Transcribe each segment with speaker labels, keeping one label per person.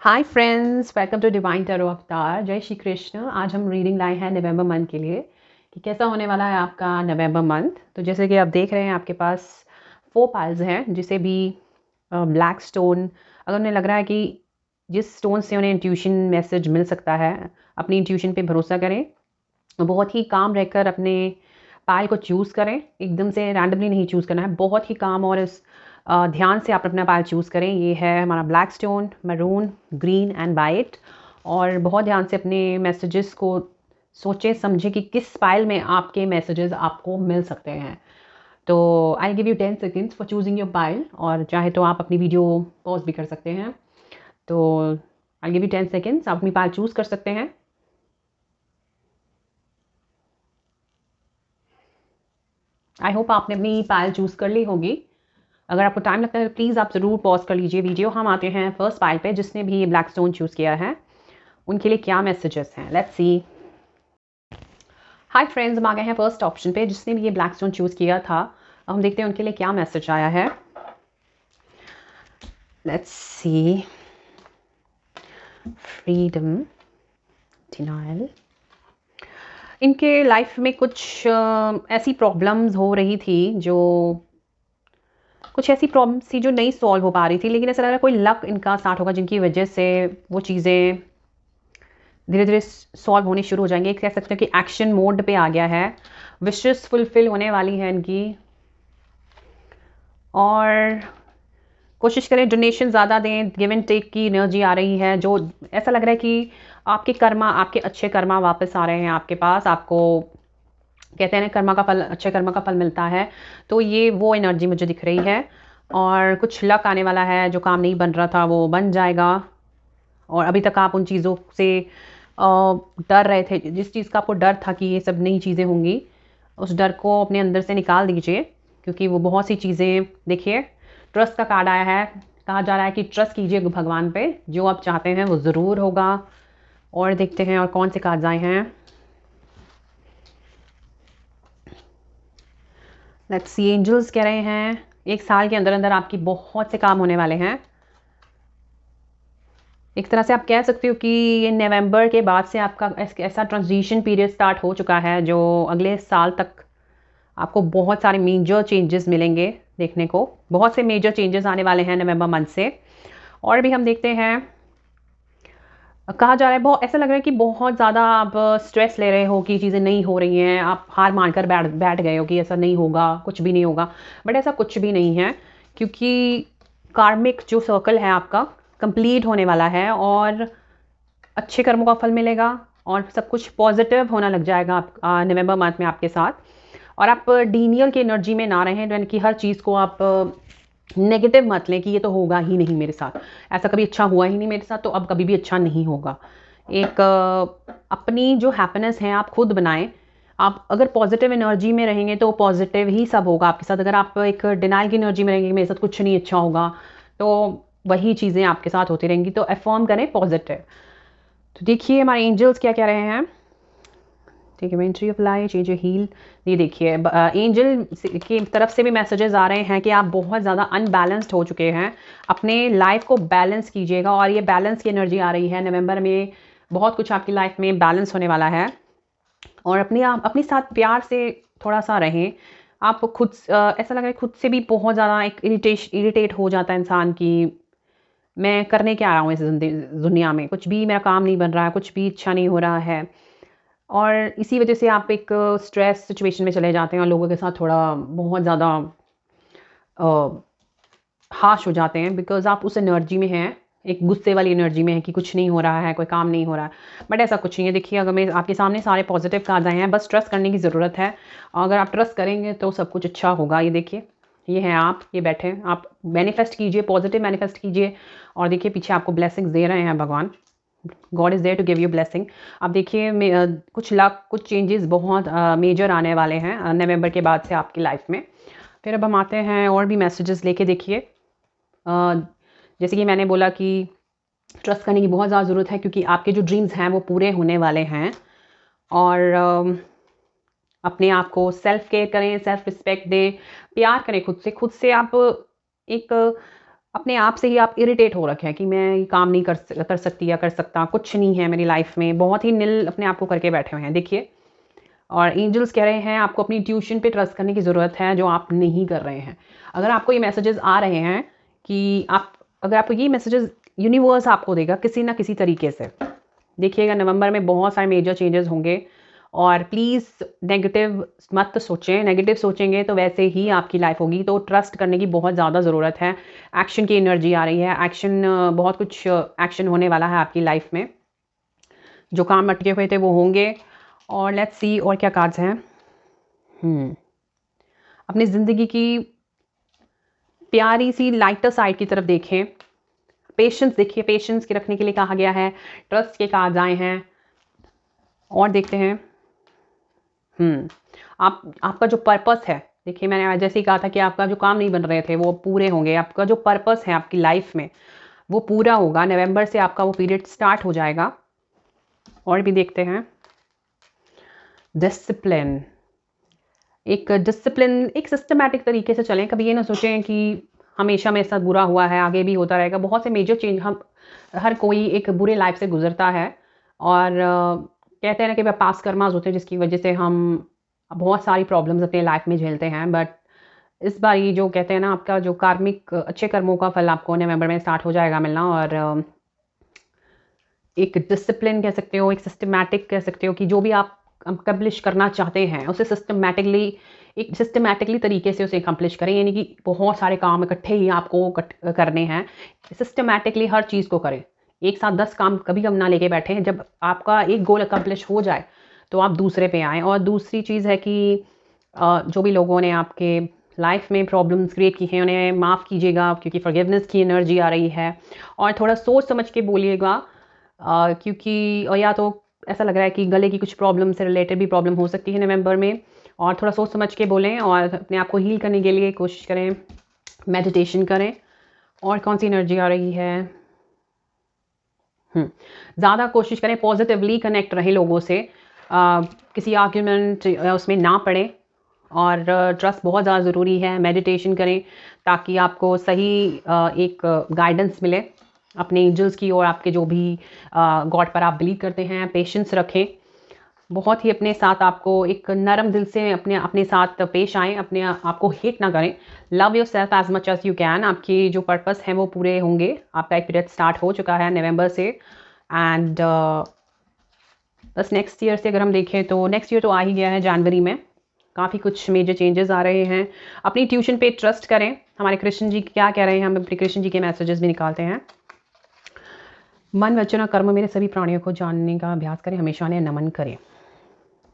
Speaker 1: Hi friends, welcome to Divine Tarot Avatar. जय श्री कृष्ण। आज हम रीडिंग लाए हैं नवंबर मंथ के लिए कि कैसा होने वाला है आपका नवंबर मंथ। तो जैसे कि आप देख रहे हैं आपके पास 4 पाइल्स हैं, जिसे भी ब्लैक स्टोन, अगर उन्हें लग रहा है कि जिस स्टोन से उन्हें इंट्यूशन मैसेज मिल सकता है, अपनी इंट्यूशन पे भरोसा करें। बहुत ही काम रहकर अपने पायल को चूज़ करें, एकदम से रैंडमली नहीं चूज़ करना है। बहुत ही काम और इस ध्यान से आप अपना पायल चूज़ करें। ये है हमारा black stone, maroon, green and white. और बहुत ध्यान से अपने मैसेजेस को सोचें समझें कि किस पायल में आपके मैसेजेस आपको मिल सकते हैं। तो I give you 10 seconds for choosing your pile, और चाहे तो आप अपनी वीडियो पॉज भी कर सकते हैं। तो आई गिव यू 10 सेकेंड्स, आप अपनी पायल चूज़ कर सकते हैं। आई होप आपने अपनी पायल चूज़ कर ली होगी। अगर आपको टाइम लगता है प्लीज़ आप ज़रूर पॉज कर लीजिए वीडियो। हम आते हैं फर्स्ट पाइल पे, जिसने भी ये ब्लैक स्टोन चूज़ किया है उनके लिए क्या मैसेजेस हैं। Let's see. हाय फ्रेंड्स, हम आ गए हैं फर्स्ट ऑप्शन पे, जिसने भी ये ब्लैक स्टोन चूज़ किया था। अब हम देखते हैं उनके लिए क्या मैसेज आया है। Let's see. Freedom, denial. इनके लाइफ में कुछ ऐसी प्रॉब्लम्स हो रही थी, जो कुछ ऐसी प्रॉब्लम्स थी जो नहीं सॉल्व हो पा रही थी, लेकिन ऐसा लग रहा है कोई लक इनका स्टार्ट होगा जिनकी वजह से वो चीज़ें धीरे धीरे सॉल्व होनी शुरू हो जाएंगे। एक कह सकते हैं कि एक्शन मोड पे आ गया है, विशेस फुलफिल होने वाली है इनकी। और कोशिश करें डोनेशन ज़्यादा दें, गिव एंड टेक की एनर्जी आ रही है। जो ऐसा लग रहा है कि आपके कर्मा, आपके अच्छे कर्मा वापस आ रहे हैं आपके पास। आपको कहते हैं ना, कर्मा का फल, अच्छे कर्मा का फल मिलता है। तो ये वो एनर्जी मुझे दिख रही है। और कुछ लक आने वाला है, जो काम नहीं बन रहा था वो बन जाएगा। और अभी तक आप उन चीज़ों से डर रहे थे, जिस चीज़ का आपको डर था कि ये सब नई चीज़ें होंगी, उस डर को अपने अंदर से निकाल दीजिए। क्योंकि वो बहुत सी चीज़ें, देखिए ट्रस्ट का कार्ड आया है। कहा जा रहा है कि ट्रस्ट कीजिए भगवान पे, जो आप चाहते हैं वो ज़रूर होगा। और देखते हैं और कौन से कार्ड्स आए हैं। Let's see. एंजल्स कह रहे हैं 1 साल के अंदर अंदर आपकी बहुत से काम होने वाले हैं। एक तरह से आप कह सकते हो कि ये नवंबर के बाद से आपका ऐसा ट्रांजिशन पीरियड स्टार्ट हो चुका है, जो अगले साल तक आपको बहुत सारे मेजर चेंजेस मिलेंगे देखने को। बहुत से मेजर चेंजेस आने वाले हैं नवंबर मंथ से। और भी हम देखते हैं, कहा जा रहा है, बहुत ऐसा लग रहा है कि बहुत ज़्यादा आप स्ट्रेस ले रहे हो कि चीज़ें नहीं हो रही हैं। आप हार मानकर बैठ बैठ गए हो कि ऐसा नहीं होगा, कुछ भी नहीं होगा। बट ऐसा कुछ भी नहीं है, क्योंकि कार्मिक जो सर्कल है आपका कंप्लीट होने वाला है, और अच्छे कर्मों का फल मिलेगा। और सब कुछ पॉजिटिव होना लग जाएगा आप नवंबर मंथ में आपके साथ। और आप डीनियल की एनर्जी में ना रहें, यानी कि हर चीज़ को आप नेगेटिव मत लें कि ये तो होगा ही नहीं मेरे साथ, ऐसा कभी अच्छा हुआ ही नहीं मेरे साथ, तो अब कभी भी अच्छा नहीं होगा। एक अपनी जो हैप्पीनेस है आप खुद बनाएं। आप अगर पॉजिटिव एनर्जी में रहेंगे तो पॉजिटिव ही सब होगा आपके साथ। अगर आप एक डिनाइल की एनर्जी में रहेंगे, मेरे साथ कुछ नहीं अच्छा होगा, तो वही चीज़ें आपके साथ होती रहेंगी। तो अफर्म करें पॉजिटिव। तो देखिए हमारे एंजल्स क्या कह रहे हैं। ठीक है, entry of light, change heal. ये देखिए एंजल की तरफ से भी मैसेजेस आ रहे हैं कि आप बहुत ज़्यादा अनबैलेंस्ड हो चुके हैं। अपने लाइफ को बैलेंस कीजिएगा, और ये बैलेंस की एनर्जी आ रही है नवंबर में। बहुत कुछ आपकी लाइफ में बैलेंस होने वाला है। और अपने साथ प्यार से थोड़ा सा रहें। आप खुद ऐसा लग रहा है खुद से भी बहुत ज़्यादा एक इरिटेट हो जाता है इंसान की, मैं करने क्या आ रहा हूँ इस दुनिया में, कुछ भी मेरा काम नहीं बन रहा है, कुछ भी अच्छा नहीं हो रहा है। और इसी वजह से आप एक स्ट्रेस सिचुएशन में चले जाते हैं, और लोगों के साथ थोड़ा बहुत ज़्यादा हाश हो जाते हैं, बिकॉज आप उस एनर्जी में हैं, एक गुस्से वाली एनर्जी में है कि कुछ नहीं हो रहा है, कोई काम नहीं हो रहा है। बट ऐसा कुछ नहीं है। देखिए अगर मैं आपके सामने सारे पॉजिटिव कार्ड आए हैं, बस ट्रस्ट करने की ज़रूरत है। अगर आप ट्रस्ट करेंगे तो सब कुछ अच्छा होगा। ये देखिए, ये हैं आप, ये बैठे हैं आप। मैनिफेस्ट कीजिए, पॉजिटिव मैनिफेस्ट कीजिए। और देखिए पीछे आपको ब्लेसिंग्स दे रहे हैं भगवान। God is there to give you blessing. अब देखिए कुछ लक, कुछ चेंजेस बहुत मेजर आने वाले हैं नवंबर के बाद से आपकी लाइफ में। फिर अब हम आते हैं और भी मैसेजेस लेके। देखिए जैसे कि मैंने बोला कि ट्रस्ट करने की बहुत ज़्यादा ज़रूरत है, क्योंकि आपके जो ड्रीम्स हैं वो पूरे होने वाले हैं। और अपने आप को सेल्फ केयर करें, सेल्फ रिस्पेक्ट दें, प्यार करें खुद से। खुद से आप एक अपने आप से ही आप इरिटेट हो रखे हैं कि मैं ये काम नहीं कर सकती या कर सकता, कुछ नहीं है मेरी लाइफ में, बहुत ही निल अपने आप को करके बैठे हुए हैं। देखिए, और एंजल्स कह रहे हैं आपको अपनी ट्यूशन पे ट्रस्ट करने की ज़रूरत है, जो आप नहीं कर रहे हैं। अगर आपको ये मैसेजेस आ रहे हैं कि आप, अगर आपको ये मैसेजेस यूनिवर्स आपको देगा किसी ना किसी तरीके से, देखिएगा नवंबर में बहुत सारे मेजर चेंजेस होंगे। और प्लीज़ नेगेटिव मत सोचें, नेगेटिव सोचेंगे तो वैसे ही आपकी लाइफ होगी। तो ट्रस्ट करने की बहुत ज़्यादा ज़रूरत है। एक्शन की एनर्जी आ रही है, एक्शन, बहुत कुछ एक्शन होने वाला है आपकी लाइफ में। जो काम अटके हुए थे वो होंगे। और लेट्स सी और क्या कार्ड्स हैं। अपनी ज़िंदगी की प्यारी सी लाइटर साइड की तरफ देखें। पेशेंस देखिए, पेशेंस के रखने के लिए कहा गया है। ट्रस्ट के कार्ड्स आए हैं। और देखते हैं आपका जो पर्पस है, देखिए मैंने जैसे ही कहा था कि आपका जो काम नहीं बन रहे थे वो पूरे होंगे। आपका जो पर्पस है आपकी लाइफ में वो पूरा होगा। नवंबर से आपका वो पीरियड स्टार्ट हो जाएगा। और भी देखते हैं डिसिप्लिन। एक डिसिप्लिन, एक सिस्टमैटिक तरीके से चलें। कभी ये ना सोचें कि हमेशा मेरे साथ बुरा हुआ है, आगे भी होता रहेगा। बहुत से मेजर चेंज, हम हर कोई एक बुरे लाइफ से गुजरता है। और कहते हैं ना कि वह पास कर्मास होते हैं जिसकी वजह से हम बहुत सारी प्रॉब्लम्स अपने लाइफ में झेलते हैं। बट इस बार ये जो कहते हैं ना, आपका जो कार्मिक अच्छे कर्मों का फल आपको नवंबर में स्टार्ट हो जाएगा मिलना। और एक डिसिप्लिन कह सकते हो, एक सिस्टमैटिक कह सकते हो कि जो भी आप अकम्प्लिश करना चाहते हैं उसे सिस्टमैटिकली तरीके से उसे अकम्प्लिश करें। यानी कि बहुत सारे काम इकट्ठे ही आपको करने हैं। सिस्टमैटिकली हर चीज़ को करें। एक साथ 10 काम कभी हम ना लेके बैठे हैं। जब आपका एक गोल अकम्प्लिश हो जाए तो आप दूसरे पे आएँ। और दूसरी चीज़ है कि जो भी लोगों ने आपके लाइफ में प्रॉब्लम्स क्रिएट की हैं उन्हें माफ़ कीजिएगा, क्योंकि फॉरगिवनेस की एनर्जी आ रही है। और थोड़ा सोच समझ के बोलिएगा, क्योंकि और या तो ऐसा लग रहा है कि गले की कुछ प्रॉब्लम से रिलेटेड भी प्रॉब्लम हो सकती है नवंबर में। और थोड़ा सोच समझ के बोलें और अपने आप को हील करने के लिए कोशिश करें, मेडिटेशन करें। और कौन सी एनर्जी आ रही है, ज़्यादा कोशिश करें पॉजिटिवली कनेक्ट रहें लोगों से, किसी आर्ग्यूमेंट उसमें ना पड़े। और ट्रस्ट बहुत ज़्यादा ज़रूरी है। मेडिटेशन करें ताकि आपको सही एक गाइडेंस मिले अपने एंजल्स की, और आपके जो भी गॉड पर आप बिलीव करते हैं। पेशेंस रखें, बहुत ही अपने साथ आपको एक नरम दिल से अपने साथ पेश आएँ। अपने आप को हेट ना करें। Love yourself as much as you can. आपकी जो पर्पस हैं वो पूरे होंगे। आपका एक पीरियड स्टार्ट हो चुका है नवंबर से। एंड बस नेक्स्ट ईयर से अगर हम देखें तो नेक्स्ट ईयर तो आ ही गया है जनवरी में। काफ़ी कुछ मेजर चेंजेस आ रहे हैं। अपनी ट्यूशन पे ट्रस्ट करें। हमारे कृष्ण जी क्या कह रहे हैं, हम अपने कृष्ण जी के मैसेजेस भी निकालते हैं। मन वचन और कर्म मेरे सभी प्राणियों को जानने का अभ्यास करें, हमेशा उन्हें नमन करें।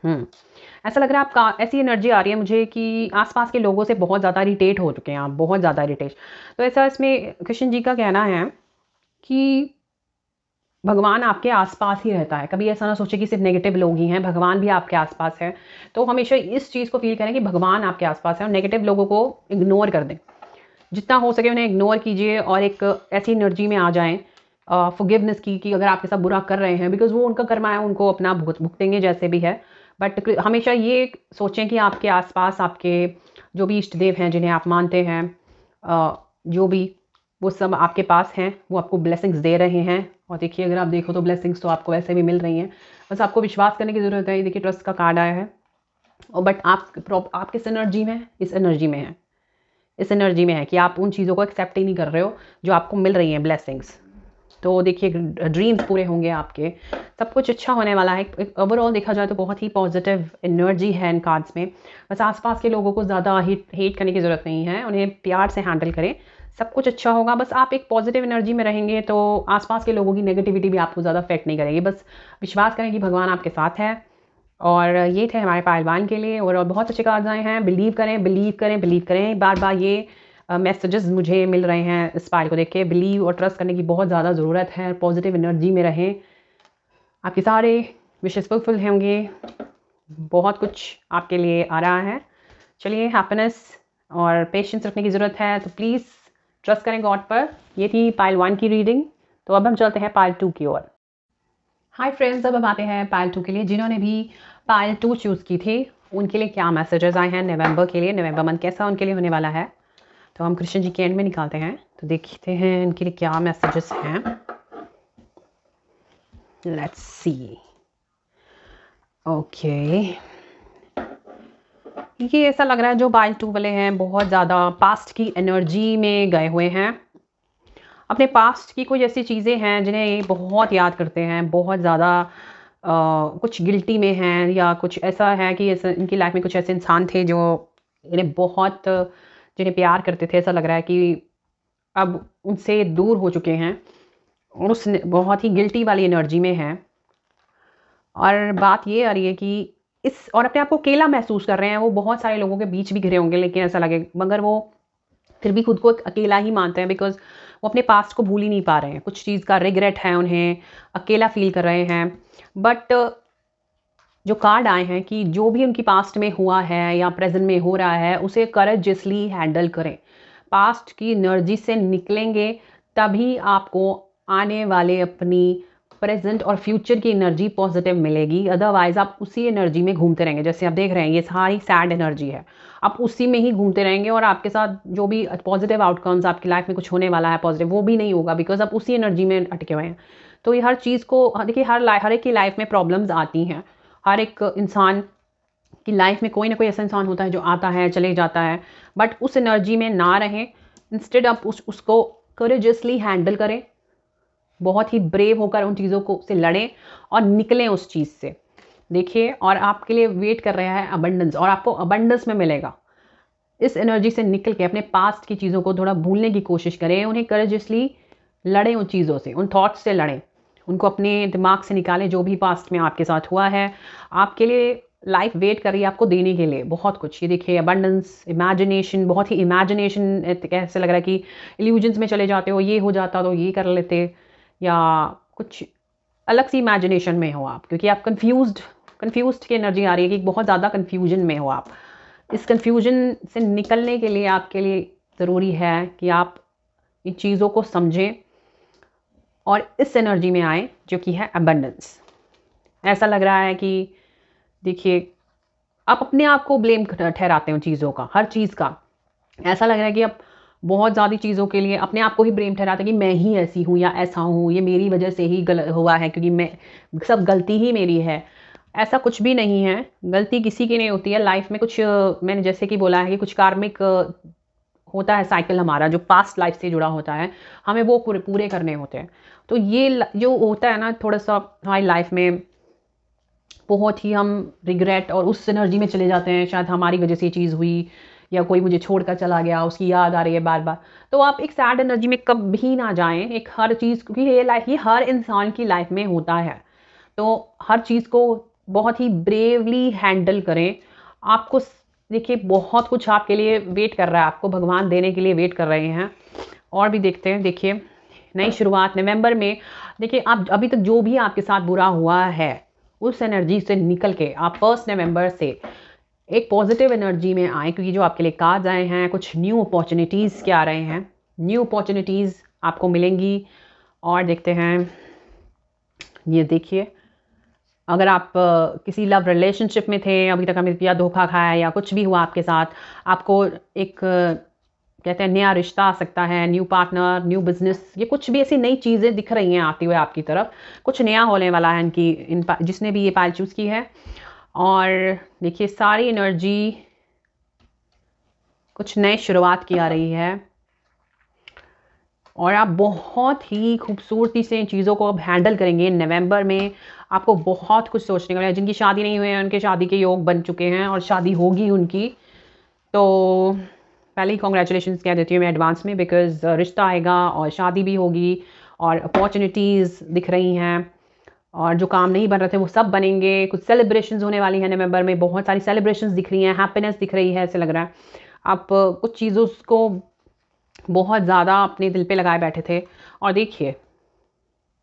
Speaker 1: ऐसा लग रहा है आपका, ऐसी एनर्जी आ रही है मुझे कि आसपास के लोगों से बहुत ज़्यादा इरिटेट हो चुके हैं आप, बहुत ज़्यादा इरिटेट। तो ऐसा इसमें कृष्ण जी का कहना है कि भगवान आपके आसपास ही रहता है। कभी ऐसा ना सोचे कि सिर्फ नेगेटिव लोग ही हैं, भगवान भी आपके आसपास है। तो हमेशा इस चीज़ को फील करें कि भगवान आपके आसपास है, और नेगेटिव लोगों को इग्नोर कर दें। जितना हो सके उन्हें इग्नोर कीजिए और एक ऐसी एनर्जी में आ जाएं फॉरगिवनेस की, कि अगर आपके साथ बुरा कर रहे हैं, बिकॉज वो उनका कर्म है, उनको अपना भुगतेंगे जैसे भी है। बट हमेशा ये सोचें कि आपके आसपास आपके जो भी इष्ट देव हैं जिन्हें आप मानते हैं, जो भी वो सब आपके पास हैं, वो आपको ब्लेसिंग्स दे रहे हैं। और देखिए, अगर आप देखो तो ब्लेसिंग्स तो आपको वैसे भी मिल रही हैं, बस आपको विश्वास करने की ज़रूरत है। ये देखिए ट्रस्ट का कार्ड आया है। और बट आप किस एनर्जी में, इस एनर्जी में है, इस एनर्जी में है कि आप उन चीज़ों को एक्सेप्ट ही नहीं कर रहे हो जो आपको मिल रही हैं ब्लेसिंग्स। तो देखिए ड्रीम्स पूरे होंगे आपके, सब कुछ अच्छा होने वाला है। ओवरऑल देखा जाए तो बहुत ही पॉजिटिव एनर्जी है इन कार्ड्स में। बस आसपास के लोगों को ज़्यादा हेट करने की ज़रूरत नहीं है, उन्हें प्यार से हैंडल करें, सब कुछ अच्छा होगा। बस आप एक पॉजिटिव एनर्जी में रहेंगे तो आसपास के लोगों की नेगेटिविटी भी आपको ज़्यादा अफेक्ट नहीं करेगी। बस विश्वास करें कि भगवान आपके साथ है। और ये थे हमारे पहलवान के लिए। और बहुत अच्छे कार्ड्स आए हैं। बिलीव करें, बिलीव करें, बिलीव करें। बार बार ये मैसेजेस मुझे मिल रहे हैं इस फाइल को देख के। बिलीव और ट्रस्ट करने की बहुत ज़्यादा ज़रूरत है। पॉजिटिव एनर्जी में रहें, आपके सारे विशेस फुलफिल होंगे। बहुत कुछ आपके लिए आ रहा है। चलिए, हैप्पीनेस और पेशेंस रखने की ज़रूरत है, तो प्लीज़ ट्रस्ट करें गॉड पर। ये थी पाइल 1 की रीडिंग। तो अब हम चलते हैं पाइल 2 की ओर। हाय फ्रेंड्स, अब हम आते हैं पाइल 2 के लिए। जिन्होंने भी पाइल 2 चूज़ की थी उनके लिए क्या मैसेजेस आए हैं नवंबर के लिए, नवंबर मंथ कैसा उनके लिए होने वाला है, तो हम कृष्ण जी के एंड में निकालते हैं। तो देखते हैं इनके लिए क्या मैसेजेस हैं। Let's see. ओके, ये ऐसा लग रहा है जो पाइल 2 वाले हैं बहुत ज़्यादा पास्ट की एनर्जी में गए हुए हैं। अपने पास्ट की कोई ऐसी चीज़ें हैं जिन्हें ये बहुत याद करते हैं, बहुत ज़्यादा कुछ गिल्टी में हैं, या कुछ ऐसा है कि इनकी लाइफ में कुछ ऐसे इंसान थे जो इन्हें बहुत, जिन्हें प्यार करते थे। ऐसा लग रहा है कि अब उनसे दूर हो चुके हैं और उस बहुत ही गिल्टी वाली एनर्जी में हैं। और बात ये आ रही है कि इस, और अपने आप को अकेला महसूस कर रहे हैं। वो बहुत सारे लोगों के बीच भी घिरे होंगे, लेकिन ऐसा लगे, मगर वो फिर भी खुद को अकेला ही मानते हैं, बिकॉज वो अपने पास्ट को भूल ही नहीं पा रहे हैं। कुछ चीज़ का रिग्रेट है उन्हें, अकेला फील कर रहे हैं। बट जो कार्ड आए हैं कि जो भी उनकी पास्ट में हुआ है या प्रेजेंट में हो रहा है, उसे करेजियसली हैंडल करें। पास्ट की एनर्जी से निकलेंगे तभी आपको आने वाले अपनी प्रेजेंट और फ्यूचर की एनर्जी पॉजिटिव मिलेगी। अदरवाइज आप उसी एनर्जी में घूमते रहेंगे। जैसे आप देख रहे हैं ये सारी सैड एनर्जी है, आप उसी में ही घूमते रहेंगे और आपके साथ जो भी पॉजिटिव आउटकम्स आपकी लाइफ में कुछ होने वाला है पॉजिटिव, वो भी नहीं होगा, बिकॉज आप उसी एनर्जी में अटके हुए हैं। तो ये हर चीज़ को देखिए, हर एक की लाइफ में प्रॉब्लम्स आती हैं। हर एक इंसान की लाइफ में कोई ना कोई ऐसा इंसान होता है जो आता है चले जाता है, बट उस एनर्जी में ना रहें। इंस्टेड आप उसको करेजियसली हैंडल करें, बहुत ही ब्रेव होकर उन चीज़ों को से लड़ें और निकलें उस चीज़ से। देखिए, और आपके लिए वेट कर रहा है अबंडेंस, और आपको अबंडेंस में मिलेगा। इस एनर्जी से निकल के अपने पास्ट की चीज़ों को थोड़ा भूलने की कोशिश करें, उन्हें करेजियसली लड़ें, उन चीज़ों से, उन थॉट्स से लड़ें, उनको अपने दिमाग से निकालें। जो भी पास्ट में आपके साथ हुआ है, आपके लिए लाइफ वेट कर रही है आपको देने के लिए बहुत कुछ। ये देखिए, अबंडेंस, इमेजिनेशन, बहुत ही इमेजिनेशन, कैसे लग रहा है कि इल्यूजन्स में चले जाते हो, ये हो जाता तो ये कर लेते, या कुछ अलग सी इमेजिनेशन में हो आप, क्योंकि आप कंफ्यूज्ड की एनर्जी आ रही है कि बहुत ज़्यादा कंफ्यूजन में हो आप। इस कंफ्यूजन से निकलने के लिए आपके लिए ज़रूरी है कि आप इन चीज़ों को समझें और इस एनर्जी में आए जो कि है अबंडेंस। ऐसा लग रहा है कि देखिए, आप अपने आप को ब्लेम ठहराते हैं उन चीज़ों का, हर चीज़ का। ऐसा लग रहा है कि आप बहुत ज़्यादा चीज़ों के लिए अपने आप को ही ब्लेम ठहराते हैं कि मैं ही ऐसी हूँ या ऐसा हूँ, ये मेरी वजह से ही हुआ है, क्योंकि मैं, सब गलती ही मेरी है। ऐसा कुछ भी नहीं है, गलती किसी की नहीं होती है लाइफ में। कुछ मैंने जैसे कि बोला है कि कुछ कार्मिक होता है साइकिल हमारा, जो पास्ट लाइफ से जुड़ा होता है, हमें वो पूरे करने होते हैं। तो ये जो होता है ना, थोड़ा सा हमारी लाइफ में बहुत ही हम रिग्रेट और उस एनर्जी में चले जाते हैं, शायद हमारी वजह से ये चीज़ हुई, या कोई मुझे छोड़कर चला गया, उसकी याद आ रही है बार बार। तो आप एक सैड एनर्जी में कभी ना जाएं। एक हर चीज़, क्योंकि ये हर इंसान की लाइफ में होता है, तो हर चीज़ को बहुत ही ब्रेवली हैंडल करें। आपको देखिए, बहुत कुछ आपके लिए वेट कर रहा है, आपको भगवान देने के लिए वेट कर रहे हैं। और भी देखते हैं। देखिए, नई शुरुआत नवंबर में, देखिए आप अभी तक जो भी आपके साथ बुरा हुआ है, उस एनर्जी से निकल के आप 1 नवंबर से एक पॉजिटिव एनर्जी में आए, क्योंकि जो आपके लिए कार्ड्स आए हैं, कुछ न्यू अपॉर्चुनिटीज़ के आ रहे हैं, न्यू अपॉर्चुनिटीज़ आपको मिलेंगी। और देखते हैं, ये देखिए, अगर आप किसी लव रिलेशनशिप में थे अभी तक, हमें या धोखा खाया या कुछ भी हुआ आपके साथ, आपको एक कहते हैं नया रिश्ता आ सकता है, न्यू पार्टनर, न्यू बिजनेस, ये कुछ भी ऐसी नई चीज़ें दिख रही हैं आती हुई आपकी तरफ। कुछ नया होने वाला है जिसने भी ये पाइल चूज़ की है। और देखिए, सारी एनर्जी कुछ नई शुरुआत की आ रही है, और आप बहुत ही खूबसूरती से इन चीज़ों को अब हैंडल करेंगे। नवंबर में आपको बहुत कुछ सोचने का है। जिनकी शादी नहीं हुई है, उनके शादी के योग बन चुके हैं और शादी होगी उनकी। तो पहले ही कॉन्ग्रेचुलेशंस कह देती हूँ मैं एडवांस में, बिकॉज रिश्ता आएगा और शादी भी होगी और अपॉर्चुनिटीज़ दिख रही हैं, और जो काम नहीं बन रहे थे वो सब बनेंगे। कुछ सेलिब्रेशंस होने वाली हैं नवंबर में, बहुत सारी सेलिब्रेशंस दिख रही हैं, हैप्पीनेस दिख रही है। ऐसे लग रहा है आप कुछ चीज़ों को बहुत ज़्यादा अपने दिल पे लगाए बैठे थे, और देखिए,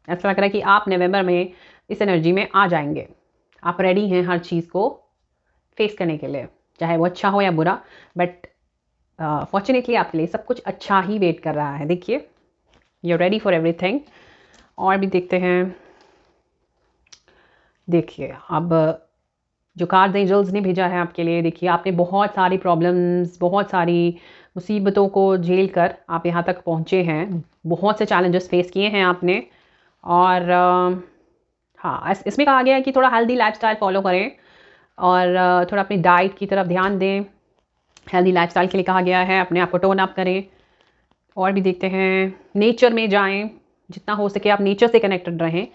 Speaker 1: ऐसा लग रहा है कि आप नवंबर में इस एनर्जी में आ जाएंगे। आप रेडी हैं हर चीज़ को फेस करने के लिए, चाहे वो अच्छा हो या बुरा। बट फॉर्चुनेटली आपके लिए सब कुछ अच्छा ही वेट कर रहा है। देखिए, you are ready for everything. और भी देखते हैं। देखिए, अब जो कार्ड्स एंजल्स ने भेजा है आपके लिए, देखिए आपने बहुत सारी प्रॉब्लम्स, बहुत सारी मुसीबतों को झेल कर आप यहाँ तक पहुँचे हैं, बहुत से चैलेंजेस फेस किए हैं आपने। और हाँ, इसमें कहा गया है कि थोड़ा हेल्दी लाइफस्टाइल फॉलो करें और थोड़ा अपनी डाइट की तरफ ध्यान दें। हेल्दी लाइफस्टाइल के लिए कहा गया है अपने आप को टोन अप करें। और भी देखते हैं, नेचर में जाएं, जितना हो सके आप नेचर से कनेक्टेड रहें,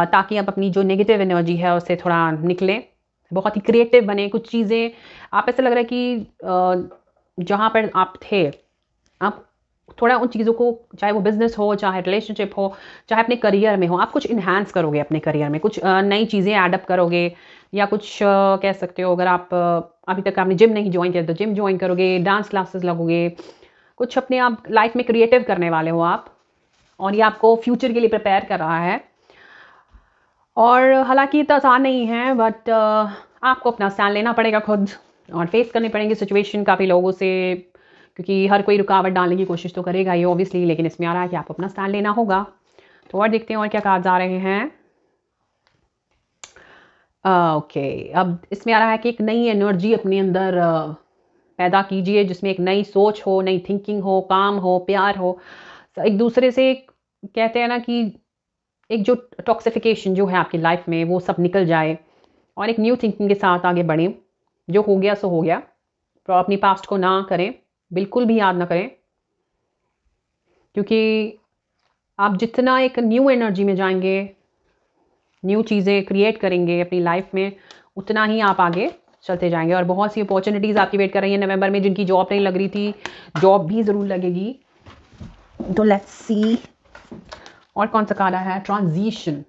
Speaker 1: ताकि आप अपनी जो नेगेटिव एनर्जी है उससे थोड़ा निकलें, बहुत ही क्रिएटिव बने। कुछ चीज़ें आप ऐसा लग रहा है कि जहाँ पर आप थे, आप थोड़ा उन चीज़ों को, चाहे वो बिजनेस हो, चाहे रिलेशनशिप हो, चाहे अपने करियर में हो, आप कुछ इन्हांस करोगे अपने करियर में, कुछ नई चीज़ें ऐडअप करोगे, या कुछ कह सकते हो अगर आप अभी तक आपने जिम नहीं ज्वाइन किया तो जिम ज्वाइन करोगे, डांस क्लासेस लगोगे, कुछ अपने आप लाइफ में क्रिएटिव करने वाले हो आप, और ये आपको फ्यूचर के लिए प्रिपेयर कर रहा है। और हालांकि इतना आसान नहीं है, बट आपको अपना स्टैंड लेना पड़ेगा खुद, और फेस करनी पड़ेंगी सिचुएशन काफ़ी लोगों से, क्योंकि हर कोई रुकावट डालने की कोशिश तो करेगा ही ऑब्वियसली, लेकिन इसमें आ रहा है कि आपको अपना स्टैंड लेना होगा। तो और देखते हैं और क्या कार्ड्स आ रहे हैं। ओके, अब इसमें आ रहा है कि एक नई एनर्जी अपने अंदर पैदा कीजिए, जिसमें एक नई सोच हो, नई थिंकिंग हो, काम हो, प्यार हो, एक दूसरे से कहते हैं ना कि एक जो टॉक्सिफिकेशन जो है आपकी लाइफ में वो सब निकल जाए, और एक न्यू थिंकिंग के साथ आगे बढ़ें। जो हो गया सो हो गया, तो अपनी पास्ट को ना करें, बिल्कुल भी याद ना करें, क्योंकि आप जितना एक न्यू एनर्जी में जाएंगे, न्यू चीज़ें क्रिएट करेंगे अपनी लाइफ में, उतना ही आप आगे चलते जाएंगे। और बहुत सी अपॉर्चुनिटीज़ आपकी वेट कर रही हैं नवंबर में, जिनकी जॉब नहीं लग रही थी, जॉब भी ज़रूर लगेगी। तो लेट्स सी और कौन सा कार्ड है। ट्रांजिशन,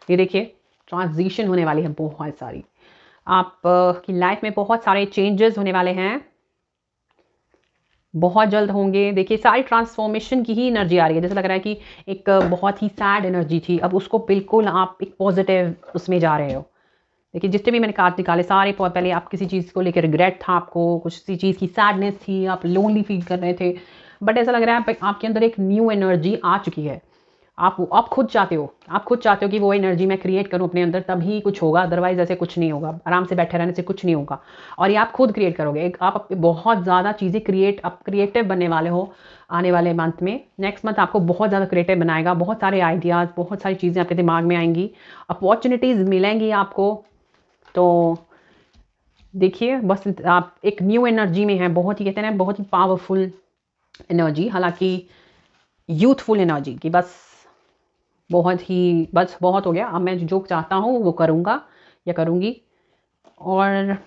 Speaker 1: ये देखिए, ट्रांजिशन होने वाली है बहुत सारी, आप की लाइफ में बहुत सारे चेंजेस होने वाले हैं, बहुत जल्द होंगे। देखिए, सारी ट्रांसफॉर्मेशन की ही एनर्जी आ रही है। जैसे लग रहा है कि एक बहुत ही सैड एनर्जी थी, अब उसको बिल्कुल आप एक पॉजिटिव उसमें जा रहे हो। देखिए, जितने भी मैंने कार्ड निकाले सारे, पहले आप किसी चीज़ को लेकर रिग्रेट था, आपको कुछ सी चीज़ की सैडनेस थी, आप लोनली फील कर रहे थे, बट ऐसा लग रहा है आपके अंदर एक न्यू एनर्जी आ चुकी है। आप खुद चाहते हो कि वो एनर्जी मैं क्रिएट करूं अपने अंदर, तभी कुछ होगा, अदरवाइज ऐसे कुछ नहीं होगा, आराम से बैठे रहने से कुछ नहीं होगा। और ये आप खुद क्रिएट करोगे, आप बहुत ज़्यादा चीज़ें क्रिएटिव बनने वाले हो आने वाले मंथ में। नेक्स्ट मंथ आपको बहुत ज़्यादा क्रिएटिव बनाएगा, बहुत सारे आइडियाज़, बहुत सारी चीज़ें आपके दिमाग में आएंगी, अपॉर्चुनिटीज़ मिलेंगी आपको। तो देखिए, बस आप एक न्यू एनर्जी में हैं, बहुत ही कहते हैं ना, बहुत ही पावरफुल एनर्जी, हालांकि यूथफुल एनर्जी की, बस बहुत हो गया, अब मैं जो चाहता हूँ वो करूँगा या करूँगी। और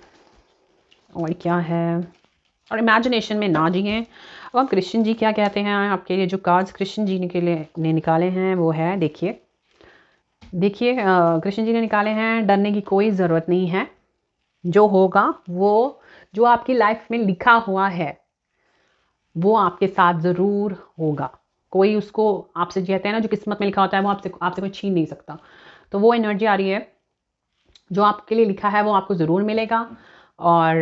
Speaker 1: क्या है, और इमेजिनेशन में ना जिए। अब हम कृष्ण जी क्या कहते हैं आपके लिए, जो कार्ड्स कृष्ण जी के लिए ने निकाले हैं वो है, देखिए कृष्ण जी ने निकाले हैं, डरने की कोई ज़रूरत नहीं है, जो होगा वो, जो आपकी लाइफ में लिखा हुआ है वो आपके साथ ज़रूर होगा। कोई उसको आपसे, कहते हैं ना, जो किस्मत में लिखा होता है वो आपसे कोई छीन नहीं सकता। तो वो एनर्जी आ रही है, जो आपके लिए लिखा है वो आपको ज़रूर मिलेगा। और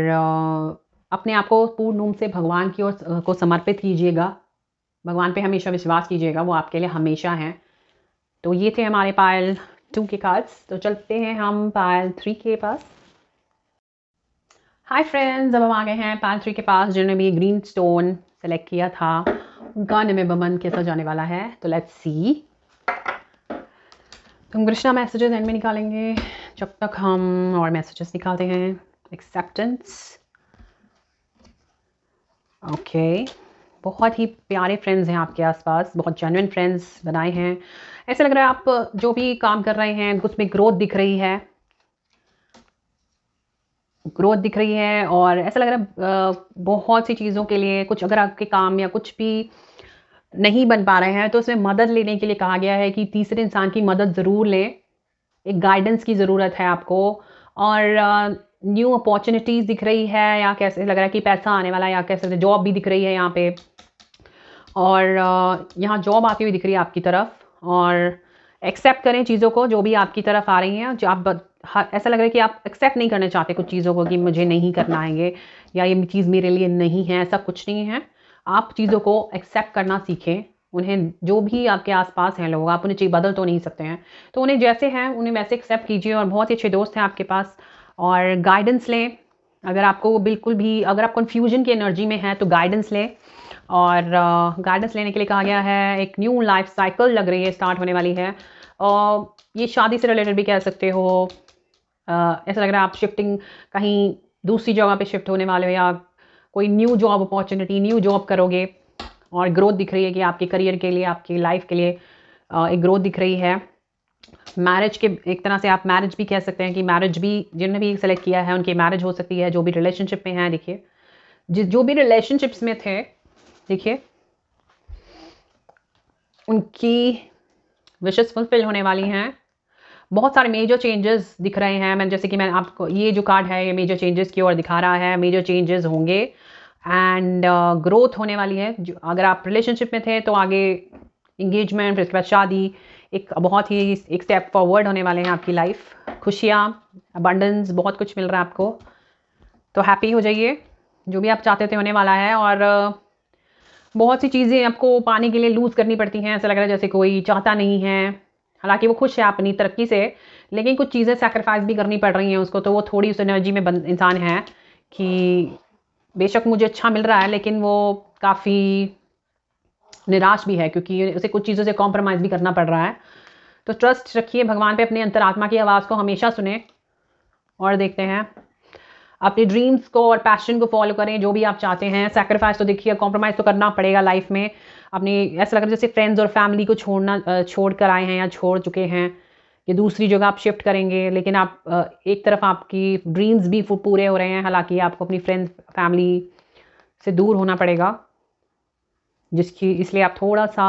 Speaker 1: अपने आप को पूर्ण रूप से भगवान की ओर को समर्पित कीजिएगा, भगवान पे हमेशा विश्वास कीजिएगा, वो आपके लिए हमेशा हैं। तो ये थे हमारे पायल 2 के कार्ड्स। तो चलते हैं हम पायल 3 के पास। हाय फ्रेंड्स, अब हम आ गए हैं पायल 3 के पास। जिन्होंने भी ग्रीन स्टोन सेलेक्ट किया था उनका नवंबर कैसा जाने वाला है, तो लेट्स सी। तो हम कृष्णा मैसेजेस एंड में निकालेंगे, जब तक हम और मैसेजेस निकालते हैं। एक्सेप्टेंस, ओके, बहुत ही प्यारे फ्रेंड्स हैं आपके आसपास, बहुत जेन्युइन फ्रेंड्स बनाए हैं। ऐसा लग रहा है आप जो भी काम कर रहे हैं उसमें ग्रोथ दिख रही है, और ऐसा लग रहा है बहुत सी चीज़ों के लिए, कुछ अगर आपके काम या कुछ भी नहीं बन पा रहे हैं तो उसमें मदद लेने के लिए कहा गया है कि तीसरे इंसान की मदद ज़रूर लें, एक गाइडेंस की ज़रूरत है आपको। और न्यू अपॉर्चुनिटीज़ दिख रही है, या कैसे लग रहा है कि पैसा आने वाला है, या कैसे जॉब भी दिख रही है यहाँ पे, और यहाँ जॉब आती हुई दिख रही है आपकी तरफ। और एक्सेप्ट करें चीज़ों को जो भी आपकी तरफ आ रही हैं, जो आप ऐसा लग रहा है कि आप एक्सेप्ट नहीं करना चाहते कुछ चीज़ों को, कि मुझे नहीं करना है या ये चीज़ मेरे लिए नहीं है, ऐसा कुछ नहीं है। आप चीज़ों को एक्सेप्ट करना सीखें, उन्हें, जो भी आपके आसपास हैं लोग, आप उन्हें चीज़ बदल तो नहीं सकते हैं, तो उन्हें जैसे हैं उन्हें वैसे एक्सेप्ट कीजिए। और बहुत ही अच्छे दोस्त हैं आपके पास, और गाइडेंस लें, अगर आपको बिल्कुल भी, अगर आप कन्फ्यूजन की एनर्जी में हैं तो गाइडेंस लें। और गाइडेंस लेने के लिए कहा गया है, एक न्यू लाइफ साइकिल लग रही है स्टार्ट होने वाली है। और ये शादी से रिलेटेड भी कह सकते हो। ऐसा लग रहा है आप शिफ्टिंग, कहीं दूसरी जगह पे शिफ्ट होने वाले हो, या कोई new job opportunity, new job करोगे। और ग्रोथ दिख रही है कि आपके करियर के लिए, आपकी लाइफ के लिए एक ग्रोथ दिख रही है। मैरिज के, एक तरह से आप मैरिज भी कह सकते हैं कि मैरिज भी जिन्होंने भी सेलेक्ट किया है उनकी मैरिज हो सकती है, जो भी रिलेशनशिप में है। देखिए, जो भी रिलेशनशिप्स में थे, देखिए उनकी विशेस फुलफिल होने वाली हैं। बहुत सारे मेजर चेंजेस दिख रहे हैं। मैं जैसे कि मैं आपको, ये जो कार्ड है ये मेजर चेंजेस की ओर दिखा रहा है। मेजर चेंजेस होंगे एंड ग्रोथ होने वाली है। अगर आप रिलेशनशिप में थे तो आगे इंगेजमेंट, फिर उसके बाद शादी, एक बहुत ही एक स्टेप फॉरवर्ड होने वाले हैं आपकी लाइफ। खुशियाँ, अबंडेंस, बहुत कुछ मिल रहा है आपको। तो हैप्पी हो जाइए, जो भी आप चाहते थे होने वाला है। और बहुत सी चीज़ें आपको पाने के लिए लूज़ करनी पड़ती हैं। ऐसा लग रहा है जैसे कोई चाहता नहीं है, हालांकि वो खुश है अपनी तरक्की से, लेकिन कुछ चीज़ें सैक्रिफाइस भी करनी पड़ रही हैं उसको। तो वो थोड़ी उस एनर्जी में इंसान है कि बेशक मुझे अच्छा मिल रहा है, लेकिन वो काफ़ी निराश भी है क्योंकि उसे कुछ चीज़ों से कॉम्प्रोमाइज़ भी करना पड़ रहा है। तो ट्रस्ट रखिए भगवान पे, अपनी अंतरात्मा की आवाज़ को हमेशा सुने। और देखते हैं, अपने ड्रीम्स को और पैशन को फॉलो करें, जो भी आप चाहते हैं। सैक्रिफाइस तो देखिए, कॉम्प्रोमाइज़ तो करना पड़ेगा लाइफ में। अपनी, ऐसा लग रहा है जैसे फ्रेंड्स और फैमिली को छोड़ कर आए हैं या छोड़ चुके हैं, ये दूसरी जगह आप शिफ्ट करेंगे। लेकिन आप एक तरफ आपकी ड्रीम्स भी पूरे हो रहे हैं, हालांकि आपको अपनी फ्रेंड्स फैमिली से दूर होना पड़ेगा, जिसकी इसलिए आप थोड़ा सा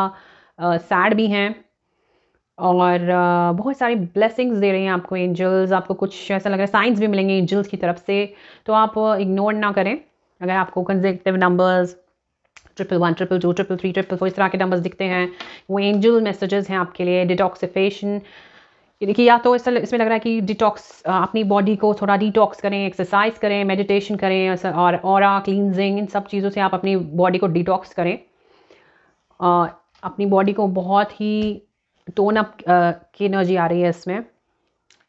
Speaker 1: सैड भी हैं। और बहुत सारी ब्लेसिंग्स दे रहे हैं आपको एंजल्स। आपको कुछ ऐसा लग रहा है साइंस भी मिलेंगे एंजल्स की तरफ से, तो आप इग्नोर ना करें। अगर आपको कंसेक्यूटिव नंबर्स 111, 222, 333, 444 इस तरह के नंबर्स दिखते हैं, वो एंजल मैसेजेस हैं आपके लिए। डिटॉक्सिफिकेशन, देखिए, या तो इसमें लग रहा है कि डिटॉक्स, अपनी बॉडी को थोड़ा डिटॉक्स करें, एक्सरसाइज करें, मेडिटेशन करें, और ऑरा क्लींजिंग, इन सब चीज़ों से आप अपनी बॉडी को डिटॉक्स करें। अपनी बॉडी को बहुत ही टोन अप की एनर्जी आ रही है इसमें।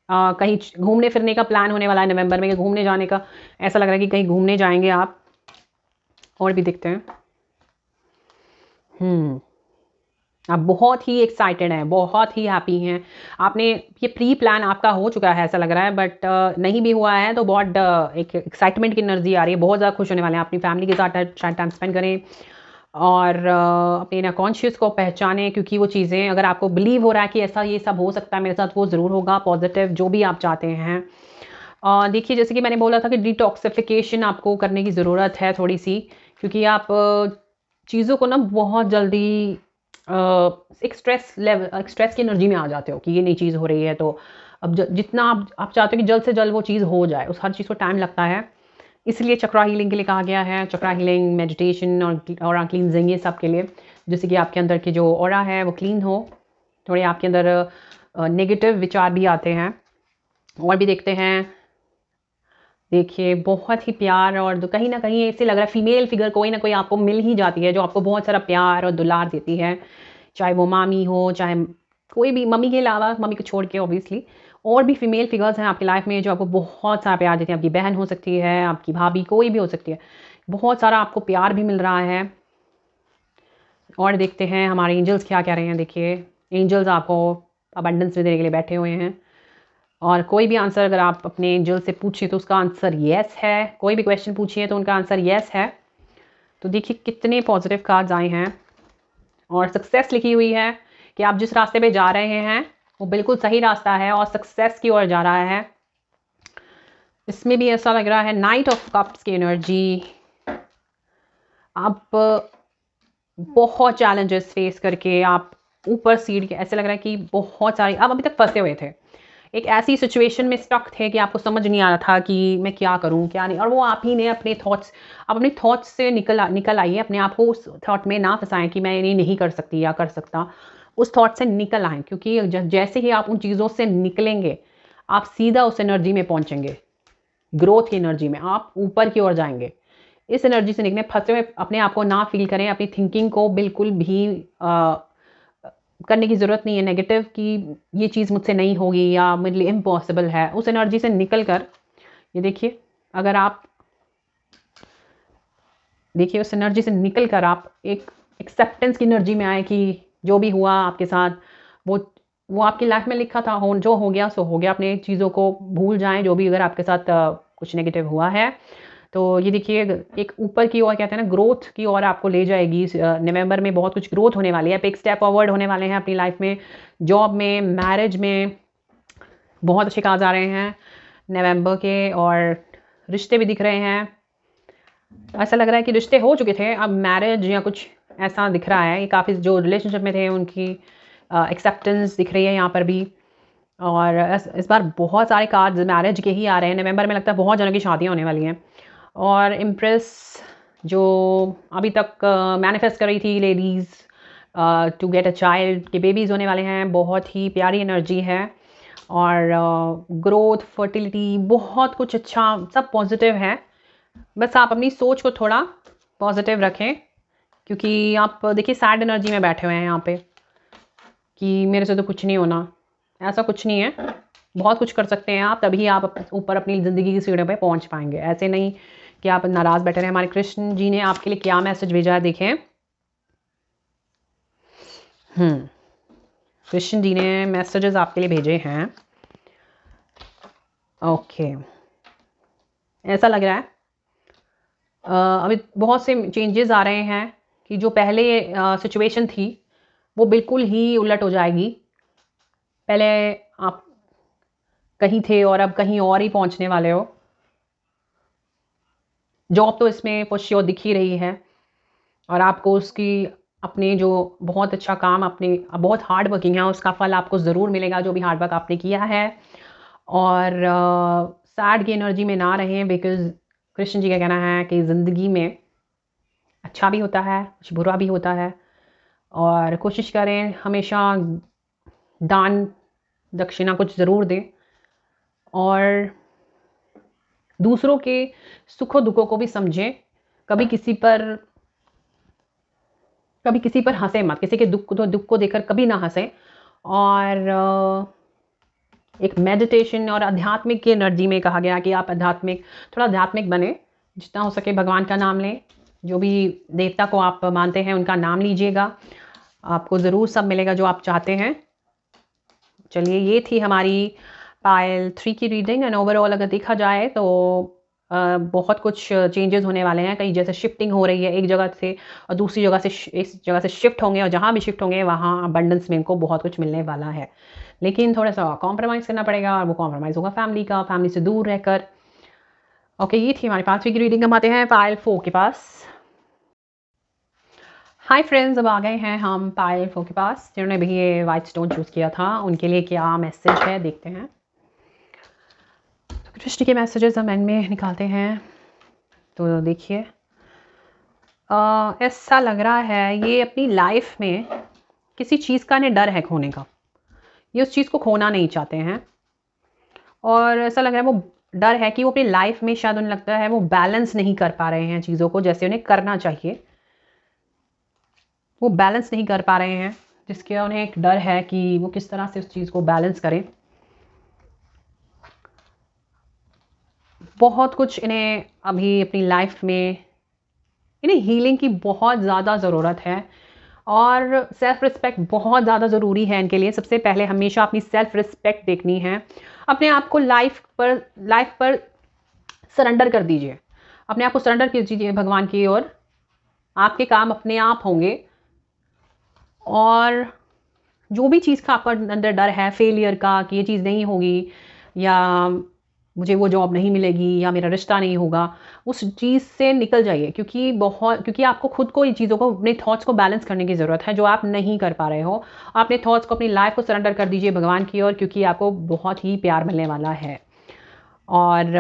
Speaker 1: कहीं घूमने फिरने का प्लान होने वाला है नवंबर में, घूमने जाने का ऐसा लग रहा है कि कहीं घूमने जाएंगे आप। और भी दिखते हैं, आप बहुत ही एक्साइटेड हैं, बहुत ही हैप्पी हैं। आपने ये प्री प्लान आपका हो चुका है ऐसा लग रहा है, बट नहीं भी हुआ है तो बहुत एक एक्साइटमेंट की एनर्जी आ रही है। बहुत ज़्यादा खुश होने वाले हैं। अपनी फैमिली के साथ शायद टाइम स्पेंड करें और अपने ना कॉन्शियस को पहचानें, क्योंकि वो चीज़ें, अगर आपको बिलीव हो रहा है कि ऐसा ये सब हो सकता है मेरे साथ, वो ज़रूर होगा। पॉजिटिव जो भी आप चाहते हैं। देखिए, जैसे कि मैंने बोला था कि डिटॉक्सिफिकेशन आपको करने की ज़रूरत है थोड़ी सी, क्योंकि आप चीज़ों को ना बहुत जल्दी एक स्ट्रेस की एनर्जी में आ जाते हो कि ये नई चीज़ हो रही है। तो अब जितना आप चाहते हो कि जल्द से जल्द वो चीज़ हो जाए, उस हर चीज़ को टाइम लगता है। इसलिए चक्रा हीलिंग के लिए कहा गया है। चक्रा हीलिंग, मेडिटेशन और क्लींजिंग, ये सब के लिए, जैसे कि आपके अंदर की जो ऑरा है वो क्लीन हो, थोड़े आपके अंदर नेगेटिव विचार भी आते हैं। और भी देखते हैं, देखिए बहुत ही प्यार, और कहीं ना कहीं ऐसे लग रहा है फीमेल फिगर कोई ना कोई आपको मिल ही जाती है जो आपको बहुत सारा प्यार और दुलार देती है, चाहे वो मामी हो, चाहे कोई भी, मम्मी के अलावा, मम्मी को छोड़ के ऑब्वियसली, और भी फीमेल फिगर्स हैं आपकी लाइफ में जो आपको बहुत सारा प्यार देती हैं। आपकी बहन हो सकती है, आपकी भाभी, कोई भी हो सकती है। बहुत सारा आपको प्यार भी मिल रहा है। और देखते हैं हमारे एंजल्स क्या कह रहे हैं। देखिए, एंजल्स आपको अबंडेंस में देने के लिए बैठे हुए हैं। और कोई भी आंसर अगर आप अपने एंजल से पूछें तो उसका आंसर येस है। कोई भी क्वेश्चन पूछिए तो उनका आंसर येस है। तो देखिए कितने पॉजिटिव कार्ड्स आए हैं, और सक्सेस लिखी हुई है कि आप जिस रास्ते पे जा रहे हैं वो बिल्कुल सही रास्ता है और सक्सेस की ओर जा रहा है। इसमें भी ऐसा लग रहा है नाइट ऑफ कप्स की एनर्जी। आप बहुत चैलेंजेस फेस करके आप ऊपर सीढ़ के, ऐसे लग रहा है कि बहुत सारी, आप अभी तक फंसे हुए थे, एक ऐसी सिचुएशन में स्टक थे कि आपको समझ नहीं आ रहा था कि मैं क्या करूं क्या नहीं। और वो आप ही ने अपने थॉट्स, आप अपने थॉट्स से निकल आइए, अपने आप को उस थॉट में ना फंसाएं कि मैं ये नहीं कर सकती या कर सकता। उस थॉट से निकल आएँ, क्योंकि जैसे ही आप उन चीज़ों से निकलेंगे आप सीधा उस एनर्जी में पहुंचेंगे। ग्रोथ की एनर्जी में आप ऊपर की ओर जाएंगे। इस एनर्जी से निकले, फंसे हुए अपने आप को ना फील करें। अपनी थिंकिंग को बिल्कुल भी करने की ज़रूरत नहीं है नेगेटिव, कि ये चीज़ मुझसे नहीं होगी या मेरे लिए इम्पॉसिबल है। उस एनर्जी से निकल कर, ये देखिए, अगर आप देखिए उस एनर्जी से निकल कर आप एक एक्सेप्टेंस की एनर्जी में आए कि जो भी हुआ आपके साथ, वो वो आपकी लाइफ में लिखा था, हो जो हो गया सो हो गया। अपने चीज़ों को भूल जाएं, जो भी अगर आपके साथ कुछ नेगेटिव हुआ है। तो ये देखिए एक ऊपर की ओर कहते हैं ना, ग्रोथ की ओर आपको ले जाएगी। नवंबर में बहुत कुछ ग्रोथ होने वाली है, आप एक स्टेप फॉरवर्ड होने वाले हैं अपनी लाइफ में, जॉब में, मैरिज में। बहुत अच्छे कार्ड्स आ रहे हैं नवंबर के, और रिश्ते भी दिख रहे हैं। ऐसा लग रहा है कि रिश्ते हो चुके थे, अब मैरिज या कुछ ऐसा दिख रहा है। ये काफ़ी जो रिलेशनशिप में थे उनकी एक्सेप्टेंस दिख रही है यहाँ पर भी। और इस बार बहुत सारे कार्ड्स मैरिज के ही आ रहे हैं। नवंबर में लगता है बहुत जनों की शादियाँ होने वाली हैं। और इम्प्रेस जो अभी तक मैनिफेस्ट कर रही थी ladies to get a child, के बेबीज़ होने वाले हैं, बहुत ही प्यारी एनर्जी है। और ग्रोथ, फर्टिलिटी, बहुत कुछ अच्छा, सब पॉजिटिव है। बस आप अपनी सोच को थोड़ा पॉजिटिव रखें, क्योंकि आप देखिए सैड एनर्जी में बैठे हुए हैं यहाँ पे कि मेरे से तो कुछ नहीं होना। ऐसा कुछ नहीं है, बहुत कुछ कर सकते हैं आप, तभी आप ऊपर अपनी ज़िंदगी की सीढ़ियों पे पहुंच पाएंगे। ऐसे नहीं कि आप नाराज़ बैठे रहे। हमारे कृष्ण जी ने आपके लिए क्या मैसेज भेजा है देखें। कृष्ण जी ने मैसेजेस आपके लिए भेजे हैं। ओके, ऐसा लग रहा है अभी बहुत से चेंजेस आ रहे हैं कि जो पहले सिचुएशन थी वो बिल्कुल ही उलट हो जाएगी। पहले आप कहीं थे और अब कहीं और ही पहुंचने वाले हो। जॉब तो इसमें फॉर श्योर दिख ही रही है, और आपको उसकी अपने जो बहुत अच्छा काम, अपने बहुत हार्ड वर्किंग है, उसका फल आपको ज़रूर मिलेगा, जो भी हार्ड वर्क आपने किया है। और सैड की एनर्जी में ना रहें, बिकॉज कृष्ण जी का कहना है कि ज़िंदगी में अच्छा भी होता है, कुछ बुरा भी होता है। और कोशिश करें हमेशा दान दक्षिणा कुछ ज़रूर दें, और दूसरों के सुखों दुखों को भी समझें। कभी किसी पर हंसे मत, किसी के दुख को देखकर कभी ना हंसें। और एक मेडिटेशन और आध्यात्मिक की एनर्जी में कहा गया कि आप थोड़ा आध्यात्मिक बने, जितना हो सके भगवान का नाम लें, जो भी देवता को आप मानते हैं उनका नाम लीजिएगा, आपको ज़रूर सब मिलेगा जो आप चाहते हैं। चलिए, ये थी हमारी पायल 3 की रीडिंग। एंड ओवरऑल अगर देखा जाए तो बहुत कुछ चेंजेस होने वाले हैं। कहीं जैसे शिफ्टिंग हो रही है एक जगह से और दूसरी जगह से, इस जगह से शिफ्ट होंगे, और जहाँ भी शिफ्ट होंगे वहाँ अबंडेंस में इनको बहुत कुछ मिलने वाला है। लेकिन थोड़ा सा कॉम्प्रोमाइज़ करना पड़ेगा, और वो कॉम्प्रोमाइज़ होगा फैमिली से दूर रहकर। ओके, ये थी हमारी 5वीं की रीडिंग। हम आते हैं पायल 4 के पास। हाय फ्रेंड्स, अब आ गए हैं हम पायल 4 के पास। जिन्होंने भी ये वाइट स्टोन चूज़ किया था उनके लिए क्या मैसेज है देखते हैं। तो कृष्ण के मैसेजेस हम एंड में निकालते हैं। तो देखिए ऐसा लग रहा है ये अपनी लाइफ में किसी चीज़ का इन्हें डर है खोने का। ये उस चीज़ को खोना नहीं चाहते हैं, और ऐसा लग रहा है वो डर है कि वो अपनी लाइफ में शायद उन्हें लगता है वो बैलेंस नहीं कर पा रहे हैं चीज़ों को जैसे उन्हें करना चाहिए। वो बैलेंस नहीं कर पा रहे हैं, जिसके उन्हें एक डर है कि वो किस तरह से उस चीज़ को बैलेंस करें। बहुत कुछ इन्हें अभी अपनी लाइफ में, इन्हें हीलिंग की बहुत ज़्यादा ज़रूरत है, और सेल्फ रिस्पेक्ट बहुत ज़्यादा ज़रूरी है इनके लिए। सबसे पहले हमेशा अपनी सेल्फ रिस्पेक्ट देखनी है। अपने आप को लाइफ पर सरेंडर कर दीजिए, अपने आप को सरेंडर कीजिए भगवान की ओर। आपके काम अपने आप होंगे, और जो भी चीज़ का आपका अंदर डर है फेलियर का, कि ये चीज़ नहीं होगी, या मुझे वो जॉब नहीं मिलेगी, या मेरा रिश्ता नहीं होगा, उस चीज़ से निकल जाइए। क्योंकि आपको खुद को, इन चीज़ों को, अपने थॉट्स को बैलेंस करने की ज़रूरत है, जो आप नहीं कर पा रहे हो। अपने थॉट्स को, अपनी लाइफ को सरेंडर कर दीजिए भगवान की ओर, क्योंकि आपको बहुत ही प्यार मिलने वाला है। और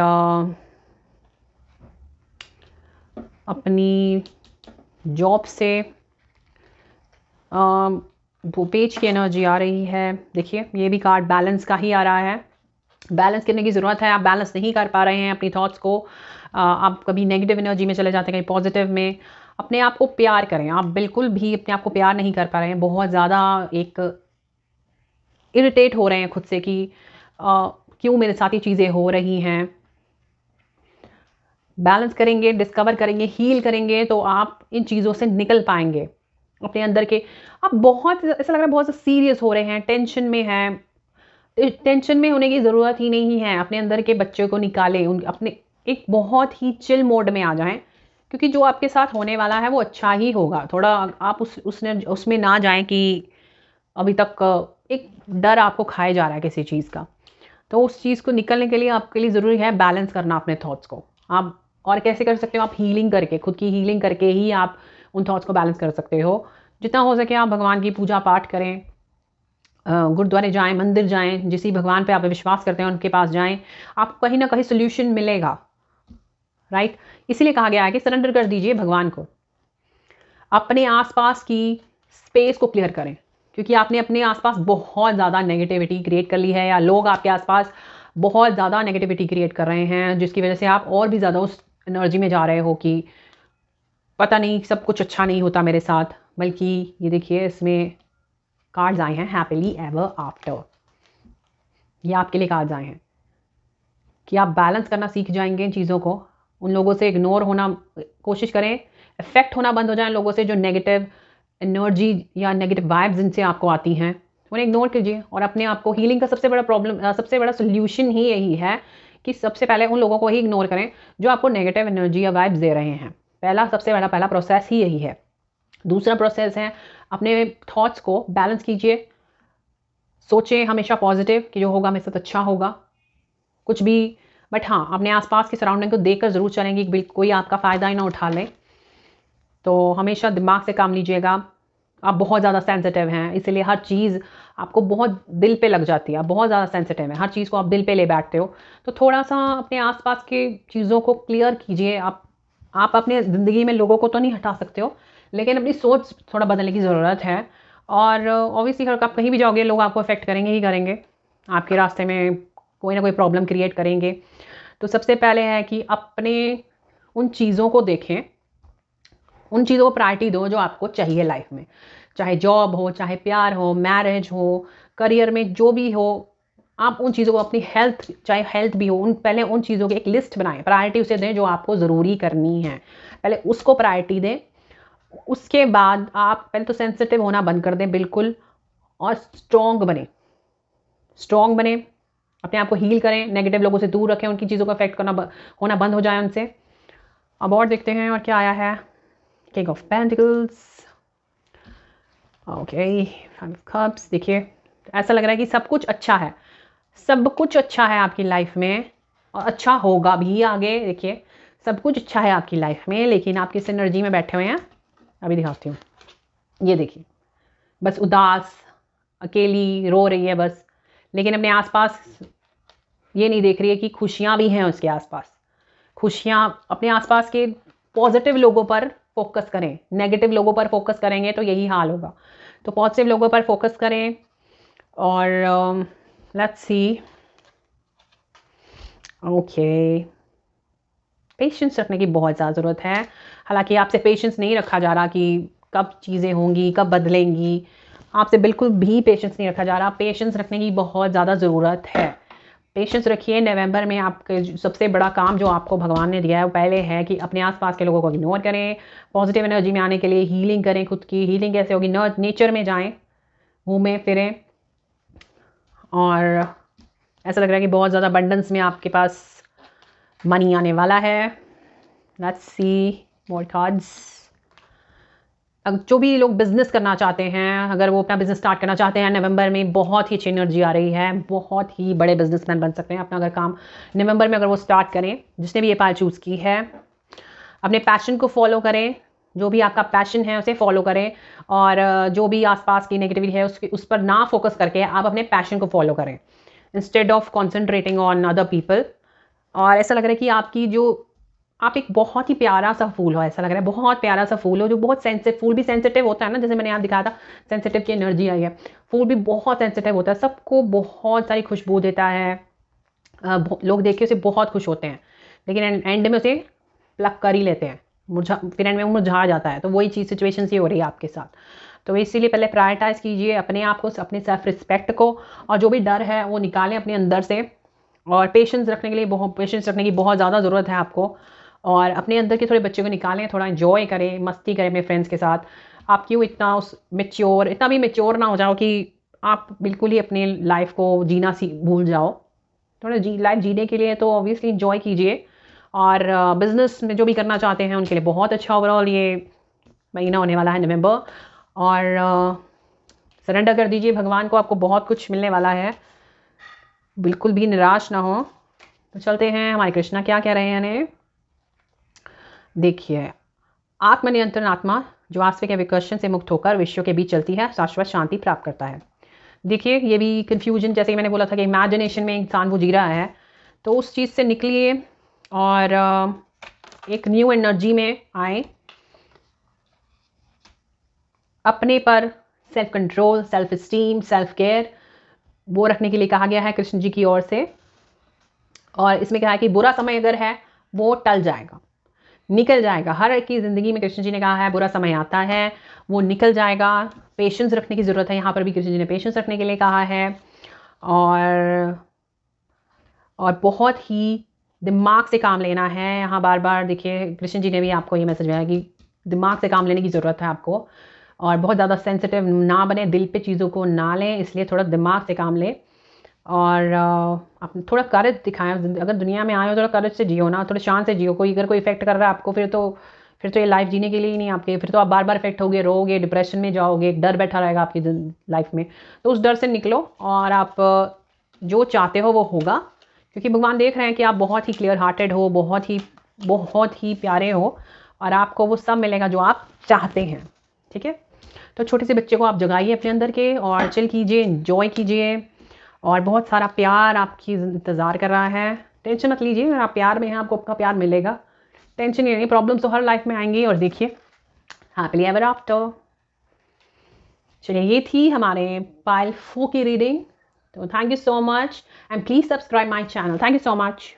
Speaker 1: अपनी जॉब से वो पेज की एनर्जी आ रही है। देखिए ये भी कार्ड बैलेंस का ही आ रहा है। बैलेंस करने की ज़रूरत है। आप बैलेंस नहीं कर पा रहे हैं अपनी थॉट्स को। आप कभी नेगेटिव एनर्जी में चले जाते हैं, कहीं पॉजिटिव में। अपने आप को प्यार करें। आप बिल्कुल भी अपने आप को प्यार नहीं कर पा रहे हैं, बहुत ज़्यादा एक इरिटेट हो रहे हैं खुद से कि क्यों मेरे साथ ये चीज़ें हो रही हैं। बैलेंस करेंगे, डिस्कवर करेंगे, हील करेंगे, तो आप इन चीज़ों से निकल पाएंगे अपने अंदर के। आप बहुत ऐसा लग रहा है बहुत सीरियस हो रहे हैं, टेंशन में हैं। टेंशन में होने की ज़रूरत ही नहीं है। अपने अंदर के बच्चे को निकालें, उन अपने एक बहुत ही चिल मोड में आ जाएं, क्योंकि जो आपके साथ होने वाला है वो अच्छा ही होगा। थोड़ा आप उसमें ना जाएं कि अभी तक एक डर आपको खाए जा रहा है किसी चीज़ का। तो उस चीज़ को निकलने के लिए आपके लिए ज़रूरी है बैलेंस करना अपने थॉट्स को। आप और कैसे कर सकते हो? आप हीलिंग करके, खुद की हीलिंग करके ही आप उन थॉट्स को बैलेंस कर सकते हो। जितना हो सके आप भगवान की पूजा पाठ करें, गुरुद्वारे जाएं, मंदिर जाएं, जिस भगवान पे आप विश्वास करते हैं उनके पास जाएं। आपको कहीं ना कहीं सोल्यूशन मिलेगा, राइट? इसीलिए कहा गया है कि सरेंडर कर दीजिए भगवान को। अपने आसपास की स्पेस को क्लियर करें, क्योंकि आपने अपने आसपास बहुत ज़्यादा नेगेटिविटी क्रिएट कर ली है, या लोग आपके आसपास बहुत ज़्यादा नेगेटिविटी क्रिएट कर रहे हैं, जिसकी वजह से आप और भी ज़्यादा उस एनर्जी में जा रहे हो कि पता नहीं सब कुछ अच्छा नहीं होता मेरे साथ। बल्कि ये देखिए, इसमें कार्ड्स आए हैं हैप्पीली एवर आफ्टर। ये आपके लिए कार्ड्स आए हैं कि आप बैलेंस करना सीख जाएंगे इन चीज़ों को। उन लोगों से इग्नोर होना कोशिश करें, इफेक्ट होना बंद हो जाए लोगों से जो नेगेटिव एनर्जी या नेगेटिव वाइब्स जिनसे आपको आती हैं, उन्हें इग्नोर कीजिए। और अपने आप को हीलिंग का सबसे बड़ा प्रॉब्लम, सबसे बड़ा सोल्यूशन ही यही है कि सबसे पहले उन लोगों को ही इग्नोर करें जो आपको नेगेटिव एनर्जी या वाइब्स दे रहे हैं। सबसे पहला प्रोसेस ही यही है। दूसरा प्रोसेस है, अपने थॉट्स को बैलेंस कीजिए। सोचें हमेशा पॉजिटिव कि जो होगा मेरे साथ अच्छा होगा, कुछ भी। बट हाँ, अपने आसपास की सराउंडिंग को देखकर ज़रूर चलेंगे कि कोई आपका फ़ायदा ही ना उठा ले। तो हमेशा दिमाग से काम लीजिएगा। आप बहुत ज़्यादा सेंसिटिव हैं, इसीलिए हर चीज़ आपको बहुत दिल पे लग जाती है। आप बहुत ज़्यादा सेंसिटिव हैं, हर चीज़ को आप दिल पे ले बैठते हो। तो थोड़ा सा अपने आसपास के चीज़ों को क्लियर कीजिए। आप अपने ज़िंदगी में लोगों को तो नहीं हटा सकते हो, लेकिन अपनी सोच थोड़ा बदलने की ज़रूरत है। और ऑब्वियसली आप कहीं भी जाओगे लोग आपको अफेक्ट करेंगे ही करेंगे, आपके रास्ते में कोई ना कोई प्रॉब्लम क्रिएट करेंगे। तो सबसे पहले है कि अपने उन चीज़ों को देखें, उन चीज़ों को प्रायोरिटी दो जो आपको चाहिए लाइफ में। चाहे जॉब हो, चाहे प्यार हो, मैरिज हो, करियर में जो भी हो, आप उन चीज़ों को, अपनी हेल्थ, चाहे हेल्थ भी हो, पहले उन चीज़ों की एक लिस्ट बनाएं, प्रायोरिटी उसे दें जो आपको ज़रूरी करनी है। पहले उसको प्रायोरिटी दें। उसके बाद आप पहले तो सेंसिटिव होना बंद कर दें बिल्कुल, और स्ट्रॉन्ग बने। अपने आप को हील करें, नेगेटिव लोगों से दूर रखें, उनकी चीज़ों को अफेक्ट होना बंद हो जाए उनसे। अब और देखते हैं और क्या आया है। King of pentacles, okay, five of cups. देखिए, ऐसा लग रहा है कि सब कुछ अच्छा है, सब कुछ अच्छा है आपकी लाइफ में, और अच्छा होगा भी आगे। देखिए, सब कुछ अच्छा है आपकी लाइफ में, लेकिन आप किस एनर्जी में बैठे हुए हैं अभी दिखाती हूँ। ये देखिए, बस उदास, अकेली रो रही है बस, लेकिन अपने आसपास ये नहीं देख रही है कि खुशियाँ भी हैं उसके आसपास। खुशियाँ अपने आसपास के पॉजिटिव लोगों पर फोकस करें। नेगेटिव लोगों पर फोकस करेंगे तो यही हाल होगा। तो पॉजिटिव लोगों पर फोकस करें। और लेट्स सी, ओके, पेशेंस रखने की बहुत ज़्यादा ज़रूरत है। हालांकि आपसे पेशेंस नहीं रखा जा रहा कि कब चीज़ें होंगी, कब बदलेंगी, आपसे बिल्कुल भी पेशेंस नहीं रखा जा रहा। पेशेंस रखने की बहुत ज़्यादा ज़रूरत है। पेशेंस रखिए। नवंबर में आपके सबसे बड़ा काम जो आपको भगवान ने दिया है वो पहले है कि अपने आसपास के लोगों को इग्नोर करें। पॉजिटिव एनर्जी में आने के लिए हीलिंग करें। खुद की हीलिंग कैसे होगी? नेचर में जाएं, घूमें फिरें। और ऐसा लग रहा है कि बहुत ज़्यादा अबंडेंस में आपके पास मनी आने वाला है। Let's see more cards. जो भी लोग बिजनेस करना चाहते हैं, अगर वो अपना बिजनेस स्टार्ट करना चाहते हैं नवंबर में, बहुत ही अच्छी एनर्जी आ रही है। बहुत ही बड़े बिजनेसमैन बन सकते हैं अपना अगर काम नवंबर में अगर वो स्टार्ट करें। जिसने भी ये पाल चूज़ की है, अपने पैशन को फॉलो करें। जो भी आपका पैशन है उसे फॉलो करें, और जो भी आसपास की नेगेटिविटी है उस पर ना फोकस करके आप अपने पैशन को फॉलो करें, instead of concentrating on other people. और ऐसा लग रहा है कि आपकी जो, आप एक बहुत ही प्यारा सा फूल हो। ऐसा लग रहा है बहुत प्यारा सा फूल हो, जो बहुत सेंसिटिव, फूल भी सेंसिटिव होता है ना, जैसे मैंने आप दिखाया था, सेंसिटिव की एनर्जी आई है। फूल भी बहुत सेंसिटिव होता है, सबको बहुत सारी खुशबू देता है। लोग देख के उसे बहुत खुश होते हैं, लेकिन एंड में उसे प्लक कर ही लेते हैं, फिर एंड में मुरझा जाता है। तो वही चीज़, सिचुएशन ही हो रही है आपके साथ। तो इसीलिए पहले प्रायोरिटाइज कीजिए अपने आप को, अपने सेल्फ रिस्पेक्ट को, और जो भी डर है वो निकालें अपने अंदर से। और पेशेंस रखने की बहुत ज़्यादा ज़रूरत है आपको। और अपने अंदर के थोड़े बच्चे को निकालें, थोड़ा एंजॉय करें, मस्ती करें अपने फ्रेंड्स के साथ। आप क्यों इतना उस मेच्योर, इतना भी मेच्योर ना हो जाओ कि आप बिल्कुल ही अपनी लाइफ को जीना भूल जाओ। थोड़ा लाइफ जीने के लिए तो ऑब्वियसली इंजॉय कीजिए, और बिजनेस में जो भी करना चाहते हैं उनके लिए बहुत अच्छा ओवरऑल ये महीना होने वाला है नवंबर। और सरेंडर कर दीजिए भगवान को, आपको बहुत कुछ मिलने वाला है, बिल्कुल भी निराश ना हो। तो चलते हैं हमारे कृष्णा क्या कह रहे हैं इन्हें। देखिए, आत्मनियंत्रण आत्मा जो वास्तविक या विकर्षण से मुक्त होकर विश्व के बीच चलती है शाश्वत शांति प्राप्त करता है। देखिए, ये भी कन्फ्यूजन, जैसे कि मैंने बोला था कि इमेजिनेशन में इंसान वो जी रहा है, तो उस चीज़ से निकलिए और एक न्यू एनर्जी में आए। अपने पर self control, self esteem, self care वो रखने के लिए कहा गया है कृष्ण जी की ओर से। और इसमें कहा है कि बुरा समय अगर है वो टल जाएगा, निकल जाएगा। हर एक की ज़िंदगी में कृष्ण जी ने कहा है बुरा समय आता है, वो निकल जाएगा। पेशेंस रखने की ज़रूरत है, यहाँ पर भी कृष्ण जी ने पेशेंस रखने के लिए कहा है। और बहुत ही दिमाग से काम लेना है। यहाँ बार बार देखिए कृष्ण जी ने भी आपको ये मैसेज दिया है कि दिमाग से काम लेने की ज़रूरत है आपको, और बहुत ज़्यादा सेंसिटिव ना बने, दिल पे चीज़ों को ना लें, इसलिए थोड़ा दिमाग से काम लें। और आप थोड़ा करेज दिखाएं। अगर दुनिया में आए हो थोड़ा करेज से जियो ना, थोड़ा शान से जियो। कोई अगर कोई इफेक्ट कर रहा है आपको, फिर तो ये लाइफ जीने के लिए ही नहीं आपके। फिर तो आप बार बार इफेक्ट होगे, रोगे, डिप्रेशन में जाओगे, डर बैठा रहेगा आपकी लाइफ में। तो उस डर से निकलो और आप जो चाहते हो वो होगा, क्योंकि भगवान देख रहे हैं कि आप बहुत ही क्लियर हार्टेड हो, बहुत ही प्यारे हो, और आपको वो सब मिलेगा जो आप चाहते हैं। ठीक है, तो छोटे से बच्चे को आप जगाइए अपने अंदर के, और चिल कीजिए, एंजॉय कीजिए, और बहुत सारा प्यार आपकी इंतज़ार कर रहा है। टेंशन मत लीजिए, अगर आप प्यार में हैं आपको आपका प्यार मिलेगा। टेंशन नहीं लेनी, प्रॉब्लम्स तो हर लाइफ में आएंगी। और देखिए, हैप्पीली एवर आफ्टर। चलिए, ये थी हमारे पाइल 4 की रीडिंग। तो thank you so much, and please subscribe my channel. Thank you so much.